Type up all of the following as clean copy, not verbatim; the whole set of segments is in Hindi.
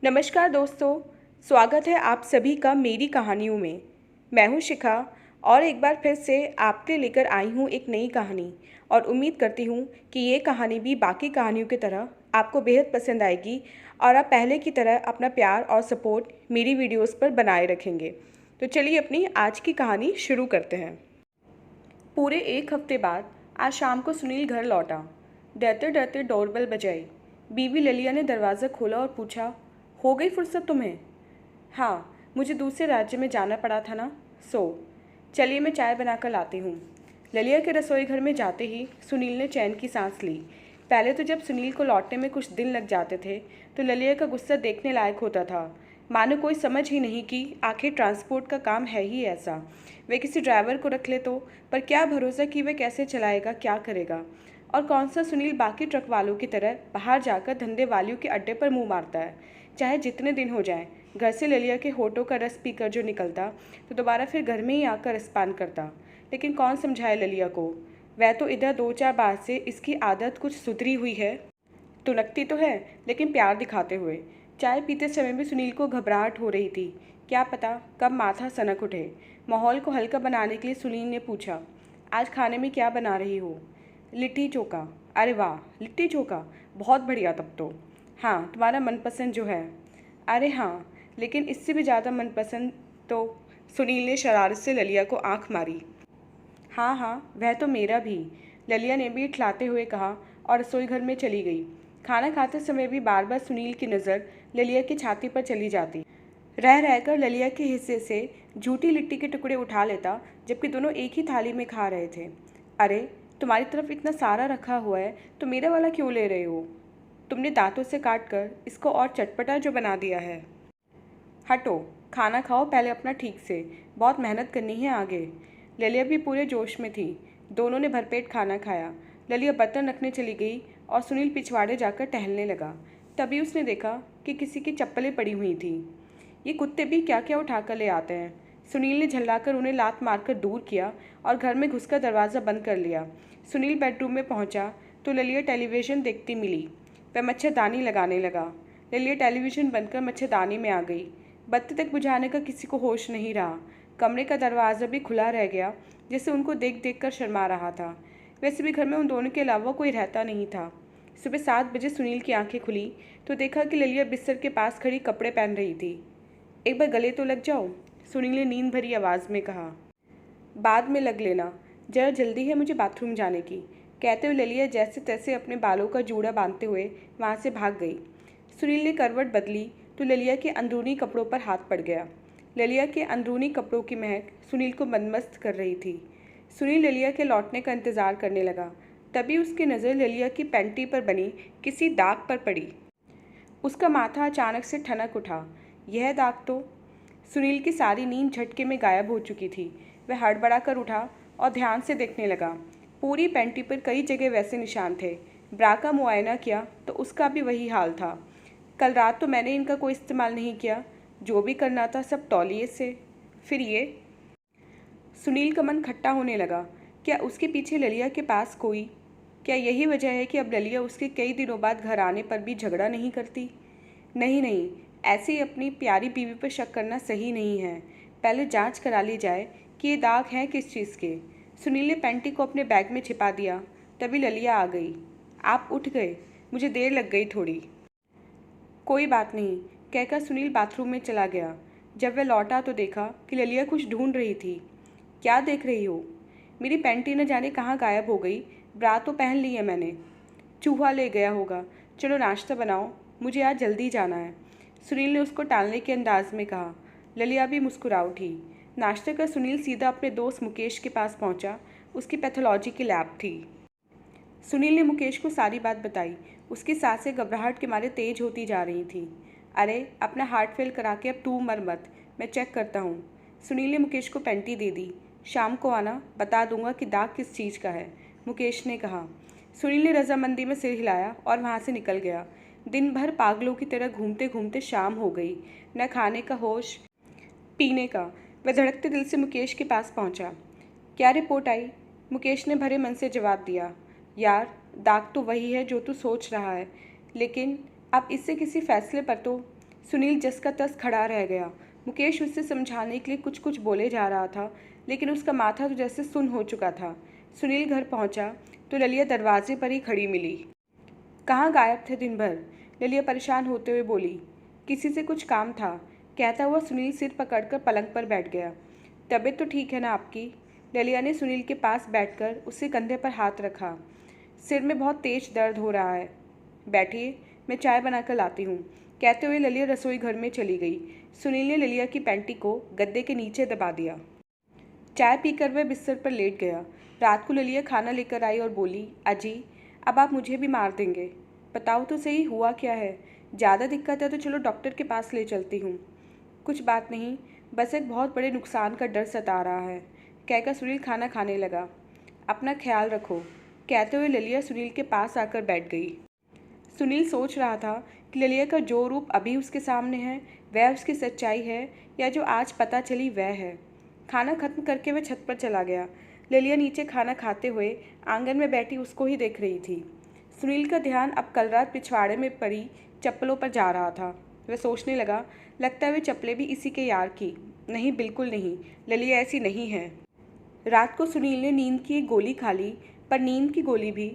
नमस्कार दोस्तों, स्वागत है आप सभी का मेरी कहानियों में। मैं हूं शिखा और एक बार फिर से आपके लेकर आई हूं एक नई कहानी और उम्मीद करती हूं कि ये कहानी भी बाकी कहानियों की तरह आपको बेहद पसंद आएगी और आप पहले की तरह अपना प्यार और सपोर्ट मेरी वीडियोस पर बनाए रखेंगे। तो चलिए अपनी आज की कहानी शुरू करते हैं। पूरे एक हफ्ते बाद आज शाम को सुनील घर लौटा। डरते डरते डोरबेल बजाई। बीवी ललिया ने दरवाज़ा खोला और पूछा, हो गई फुर्सत तुम्हें? हाँ, मुझे दूसरे राज्य में जाना पड़ा था ना, चलिए मैं चाय बनाकर लाती हूँ। ललिया के रसोई घर में जाते ही सुनील ने चैन की सांस ली। पहले तो जब सुनील को लौटने में कुछ दिन लग जाते थे तो ललिया का गुस्सा देखने लायक होता था। मानो कोई समझ ही नहीं कि आखिर ट्रांसपोर्ट का काम है ही ऐसा। वे किसी ड्राइवर को रख ले तो, पर क्या भरोसा कि वह कैसे चलाएगा, क्या करेगा। और कौन सा सुनील बाकी ट्रक वालों की तरह बाहर जाकर धंधे वालियों के अड्डे पर मुंह मारता है। चाहे जितने दिन हो जाएं, घर से ललिया के होठों का रस पीकर जो निकलता तो दोबारा फिर घर में ही आकर रसपान करता। लेकिन कौन समझाए ललिया को, वह तो इधर 2-4 बार से इसकी आदत कुछ सुधरी हुई है। तुनकती तो है लेकिन प्यार दिखाते हुए। चाय पीते समय भी सुनील को घबराहट हो रही थी, क्या पता कब माथा सनक उठे। माहौल को हल्का बनाने के लिए सुनील ने पूछा, आज खाने में क्या बना रही हो? लिट्टी चोखा। अरे वाह, लिट्टी चोखा, बहुत बढ़िया। तब तो हाँ, तुम्हारा मनपसंद जो है। अरे हाँ, लेकिन इससे भी ज़्यादा मनपसंद तो। सुनील ने शरारत से ललिया को आंख मारी। हाँ हाँ, वह तो मेरा भी, ललिया ने भी इठलाते हुए कहा और रसोई घर में चली गई। खाना खाते समय भी बार बार सुनील की नज़र ललिया की छाती पर चली जाती। रह रहकर ललिया के हिस्से से झूठी लिट्टी के टुकड़े उठा लेता, जबकि दोनों एक ही थाली में खा रहे थे। अरे, तुम्हारी तरफ इतना सारा रखा हुआ है तो मेरा वाला क्यों ले रहे हो? तुमने दांतों से काट कर इसको और चटपटा जो बना दिया है। हटो, खाना खाओ पहले अपना ठीक से, बहुत मेहनत करनी है आगे। ललिया भी पूरे जोश में थी। दोनों ने भरपेट खाना खाया। ललिया बर्तन रखने चली गई और सुनील पिछवाड़े जाकर टहलने लगा। तभी उसने देखा कि किसी की चप्पलें पड़ी हुई थी। ये कुत्ते भी क्या क्या उठा कर ले आते हैं। सुनील ने झल्लाकर उन्हें लात मारकर दूर किया और घर में घुसकर दरवाज़ा बंद कर लिया। सुनील बेडरूम में पहुंचा तो ललिया टेलीविज़न देखती मिली। वह मच्छरदानी लगाने लगा। ललिया टेलीविज़न बंद कर मच्छरदानी में आ गई। बत्ती तक बुझाने का किसी को होश नहीं रहा। कमरे का दरवाज़ा भी खुला रह गया, जैसे उनको देख देख कर शर्मा रहा था। वैसे भी घर में उन दोनों के अलावा कोई रहता नहीं था। सुबह 7 बजे सुनील की आंखें खुली तो देखा कि ललिया बिस्तर के पास खड़ी कपड़े पहन रही थी। एक बार गले तो लग जाओ, सुनील ने नींद भरी आवाज़ में कहा। बाद में लग लेना, जरा जल्दी है मुझे बाथरूम जाने की, कहते हुए ललिया जैसे तैसे अपने बालों का जूड़ा बांधते हुए वहाँ से भाग गई। सुनील ने करवट बदली तो ललिया के अंदरूनी कपड़ों पर हाथ पड़ गया। ललिया के अंदरूनी कपड़ों की महक सुनील को मनमस्त कर रही थी। सुनील ललिया के लौटने का इंतज़ार करने लगा। तभी उसकी नज़र ललिया की पैंटी पर बनी किसी दाग पर पड़ी। उसका माथा अचानक से ठनक उठा। यह दाग तो। सुनील की सारी नींद झटके में गायब हो चुकी थी। वह हड़बड़ा कर उठा और ध्यान से देखने लगा। पूरी पैंटी पर कई जगह वैसे निशान थे। ब्रा का मुआयना किया तो उसका भी वही हाल था। कल रात तो मैंने इनका कोई इस्तेमाल नहीं किया, जो भी करना था सब तौलिए से। फिर ये। सुनील का मन खट्टा होने लगा। क्या उसके पीछे ललिया के पास कोई? क्या यही वजह है कि अब ललिया उसके कई दिनों बाद घर आने पर भी झगड़ा नहीं करती? नहीं नहीं, ऐसे ही अपनी प्यारी बीवी पर शक करना सही नहीं है। पहले जांच करा ली जाए कि ये दाग हैं किस चीज़ के। सुनील ने पैंटी को अपने बैग में छिपा दिया। तभी ललिया आ गई। आप उठ गए, मुझे देर लग गई थोड़ी। कोई बात नहीं, कहकर सुनील बाथरूम में चला गया। जब वह लौटा तो देखा कि ललिया कुछ ढूंढ रही थी। क्या देख रही हो? मेरी पैंटी न जाने कहाँ गायब हो गई। ब्रा तो पहन ली है मैंने। चूहा ले गया होगा। चलो नाश्ता बनाओ, मुझे आज जल्दी जाना है, सुनील ने उसको टालने के अंदाज में कहा। ललिया भी मुस्कुरा उठी। नाश्ते कर सुनील सीधा अपने दोस्त मुकेश के पास पहुंचा। उसकी पैथोलॉजी की लैब थी। सुनील ने मुकेश को सारी बात बताई। उसकी सांसें घबराहट के मारे तेज होती जा रही थी। अरे, अपना हार्ट फेल करा के अब तू मर मत, मैं चेक करता हूँ। सुनील ने मुकेश को पैंटी दे दी। शाम को आना, बता दूंगा कि दाग किस चीज़ का है, मुकेश ने कहा। सुनील ने रजामंदी में सिर हिलाया और वहाँ से निकल गया। दिन भर पागलों की तरह घूमते घूमते शाम हो गई। न खाने का होश, पीने का। वह धड़कते दिल से मुकेश के पास पहुँचा। क्या रिपोर्ट आई? मुकेश ने भरे मन से जवाब दिया। यार, दाग तो वही है जो तू सोच रहा है, लेकिन अब इससे किसी फैसले पर तो। सुनील जस का तस खड़ा रह गया। मुकेश उससे समझाने के लिए कुछ कुछ बोले जा रहा था, लेकिन उसका माथा तो जैसे सुन्न हो चुका था। सुनील घर पहुंचा तो ललिया दरवाजे पर ही खड़ी मिली। कहाँ गायब थे दिन भर? ललिया परेशान होते हुए बोली। किसी से कुछ काम था, कहता हुआ सुनील सिर पकड़कर पलंग पर बैठ गया। तबीयत तो ठीक है ना आपकी? ललिया ने सुनील के पास बैठकर उसके कंधे पर हाथ रखा। सिर में बहुत तेज दर्द हो रहा है। बैठिए, मैं चाय बनाकर लाती हूँ, कहते हुए ललिया रसोई घर में चली गई। सुनील ने ललिया की पैंटी को गद्दे के नीचे दबा दिया। चाय पीकर वह बिस्तर पर लेट गया। रात को ललिया खाना लेकर आई और बोली, अजी अब आप मुझे भी मार देंगे। बताओ तो सही, हुआ क्या है? ज़्यादा दिक्कत है तो चलो डॉक्टर के पास ले चलती हूँ। कुछ बात नहीं, बस एक बहुत बड़े नुकसान का डर सता रहा है, कहकर सुनील खाना खाने लगा। अपना ख्याल रखो, कहते हुए ललिया सुनील के पास आकर बैठ गई। सुनील सोच रहा था कि ललिया का जो रूप अभी उसके सामने है वह उसकी सच्चाई है या जो आज पता चली वह है। खाना खत्म करके वह छत पर चला गया। ललिया नीचे खाना खाते हुए आंगन में बैठी उसको ही देख रही थी। सुनील का ध्यान अब कल रात पिछवाड़े में पड़ी चप्पलों पर जा रहा था। वह सोचने लगा, लगता है वे चप्पलें भी इसी के यार की। नहीं, बिल्कुल नहीं, ललिया ऐसी नहीं है। रात को सुनील ने नींद की एक गोली खा ली, पर नींद की गोली भी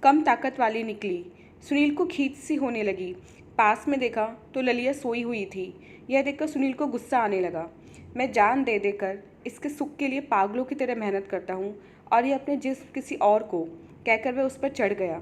कम ताकत वाली निकली। सुनील को खींच सी होने लगी। पास में देखा तो ललिया सोई हुई थी। यह देखकर सुनील को गुस्सा आने लगा। मैं जान दे देकर इसके सुख के लिए पागलों की तरह मेहनत करता हूँ और ये अपने जिस्म किसी और को, कहकर वह उस पर चढ़ गया।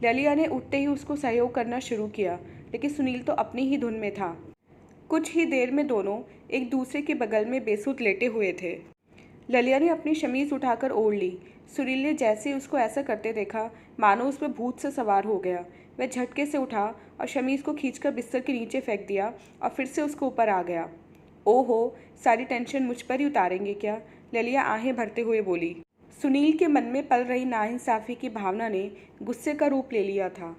ललिया ने उठते ही उसको सहयोग करना शुरू किया, लेकिन सुनील तो अपनी ही धुन में था। कुछ ही देर में दोनों एक दूसरे के बगल में बेसुध लेटे हुए थे। ललिया ने अपनी शमीज उठाकर ओढ़ ली। सुनील ने जैसे ही उसको ऐसा करते देखा, मानो उस पर भूत से सवार हो गया। वह झटके से उठा और शमीज को खींचकर बिस्तर के नीचे फेंक दिया और फिर से उसके ऊपर आ गया। ओहो, सारी टेंशन मुझ पर ही उतारेंगे क्या? ललिया आहें भरते हुए बोली। सुनील के मन में पल रही नाइंसाफ़ी की भावना ने गुस्से का रूप ले लिया था।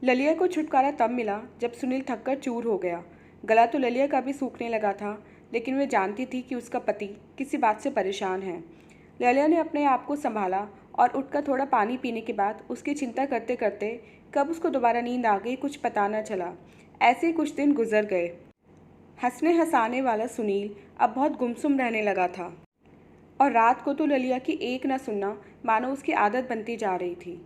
ललिया को छुटकारा तब मिला जब सुनील थककर चूर हो गया। गला तो ललिया का भी सूखने लगा था, लेकिन वह जानती थी कि उसका पति किसी बात से परेशान है। ललिया ने अपने आप को संभाला और उठकर थोड़ा पानी पीने के बाद उसकी चिंता करते करते कब उसको दोबारा नींद आ गई कुछ पता न चला। ऐसे ही कुछ दिन गुजर गए। हंसने हंसाने वाला सुनील अब बहुत गुमसुम रहने लगा था और रात को तो ललिया की एक न सुनना मानो उसकी आदत बनती जा रही थी।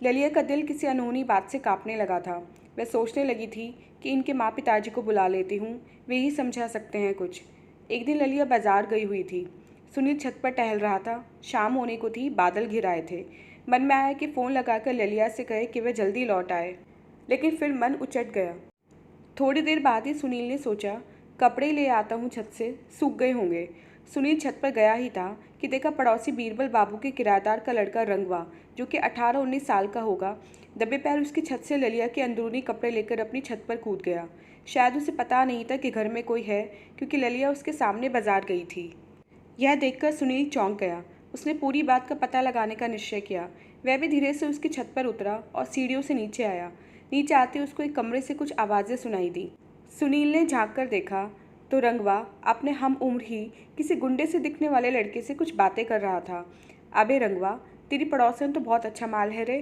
ललिया का दिल किसी अनहोनी बात से कांपने लगा था। वह सोचने लगी थी कि इनके माँ पिताजी को बुला लेती हूँ, वे ही समझा सकते हैं कुछ। एक दिन ललिया बाजार गई हुई थी। सुनील छत पर टहल रहा था। शाम होने को थी, बादल घिर आए थे। मन में आया कि फ़ोन लगाकर ललिया से कहे कि वह जल्दी लौट आए, लेकिन फिर मन उचट गया। थोड़ी देर बाद ही सुनील ने सोचा, कपड़े ले आता हूँ छत से, सूख गए होंगे। सुनील छत पर गया ही था कि देखा पड़ोसी बीरबल बाबू के किराएदार का लड़का रंगवा, जो कि 18-19 साल का होगा, दबे पैर उसकी छत से ललिया के अंदरूनी कपड़े लेकर अपनी छत पर कूद गया। शायद उसे पता नहीं था कि घर में कोई है, क्योंकि ललिया उसके सामने बाजार गई थी। यह देखकर सुनील चौंक गया। उसने पूरी बात का पता लगाने का निश्चय किया। वह भी धीरे से उसकी छत पर उतरा और सीढ़ियों से नीचे आया। नीचे आते उसको एक कमरे से कुछ आवाज़ें सुनाई दी। सुनील ने झांक कर देखा तो रंगवा अपने हम उम्र ही किसी गुंडे से दिखने वाले लड़के से कुछ बातें कर रहा था। अबे रंगवा, तेरी पड़ोसन तो बहुत अच्छा माल है रे।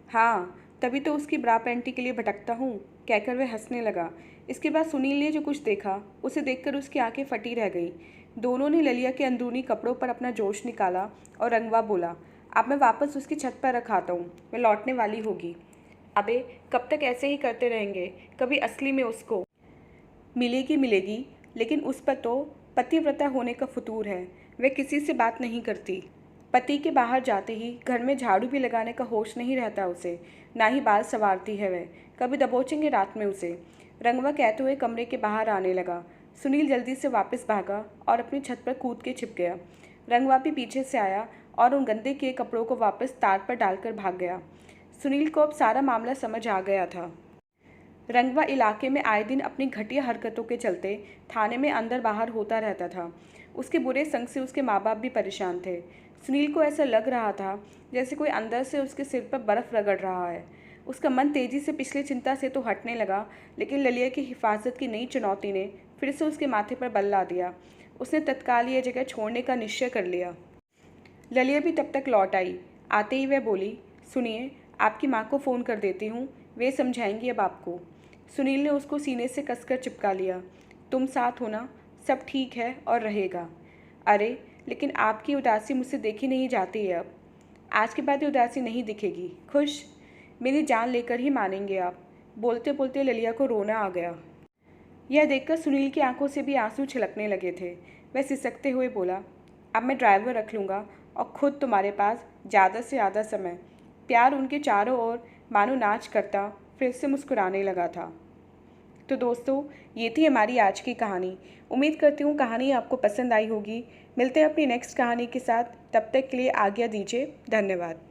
हाँ, तभी तो उसकी ब्रा पैंटी के लिए भटकता हूँ, कहकर वह हंसने लगा। इसके बाद सुनील ने जो कुछ देखा उसे देखकर उसकी आंखें फटी रह गई। दोनों ने ललिया के अंदरूनी कपड़ों पर अपना जोश निकाला और रंगवा बोला, अब मैं वापस उसकी छत पर रखाता हूँ, मैं लौटने वाली होगी। अबे कब तक ऐसे ही करते रहेंगे? कभी असली में उसको मिलेगी, लेकिन उस पर तो पतिव्रता होने का फतूर है। वह किसी से बात नहीं करती। पति के बाहर जाते ही घर में झाड़ू भी लगाने का होश नहीं रहता उसे, ना ही बाल संवारती है वह। कभी दबोचेंगे रात में उसे। रंगवा कहते हुए कमरे के बाहर आने लगा। सुनील जल्दी से वापस भागा और अपनी छत पर कूद के छिप गया। रंगवा भी पीछे से आया और उन गंदे किए कपड़ों को वापस तार पर डालकर भाग गया। सुनील को अब सारा मामला समझ आ गया था। रंगवा इलाके में आए दिन अपनी घटिया हरकतों के चलते थाने में अंदर बाहर होता रहता था। उसके बुरे संग से उसके माँ बाप भी परेशान थे। सुनील को ऐसा लग रहा था जैसे कोई अंदर से उसके सिर पर बर्फ़ रगड़ रहा है। उसका मन तेज़ी से पिछली चिंता से तो हटने लगा, लेकिन ललिया की हिफाजत की नई चुनौती ने फिर से उसके माथे पर बल ला दिया। उसने तत्काल ये जगह छोड़ने का निश्चय कर लिया। ललिया भी तब तक लौट आई। आते ही वह बोली, सुनिए, आपकी माँ को फ़ोन कर देती हूँ, वे समझाएंगी अब आपको। सुनील ने उसको सीने से कसकर चिपका लिया। तुम साथ हो ना, सब ठीक है और रहेगा। अरे लेकिन आपकी उदासी मुझसे देखी नहीं जाती है अब। आज के बाद ये उदासी नहीं दिखेगी। खुश? मेरी जान लेकर ही मानेंगे आप। बोलते बोलते ललिया को रोना आ गया। यह देखकर सुनील की आंखों से भी आंसू छलकने लगे थे। वह सिसकते हुए बोला, अब मैं ड्राइवर रख लूँगा और खुद तुम्हारे पास ज़्यादा से ज़्यादा समय। प्यार उनके चारों ओर मानो नाच करता फिर से मुस्कुराने लगा था। तो दोस्तों, ये थी हमारी आज की कहानी। उम्मीद करती हूँ कहानी आपको पसंद आई होगी। मिलते हैं अपनी नेक्स्ट कहानी के साथ। तब तक के लिए आज्ञा दीजिए। धन्यवाद।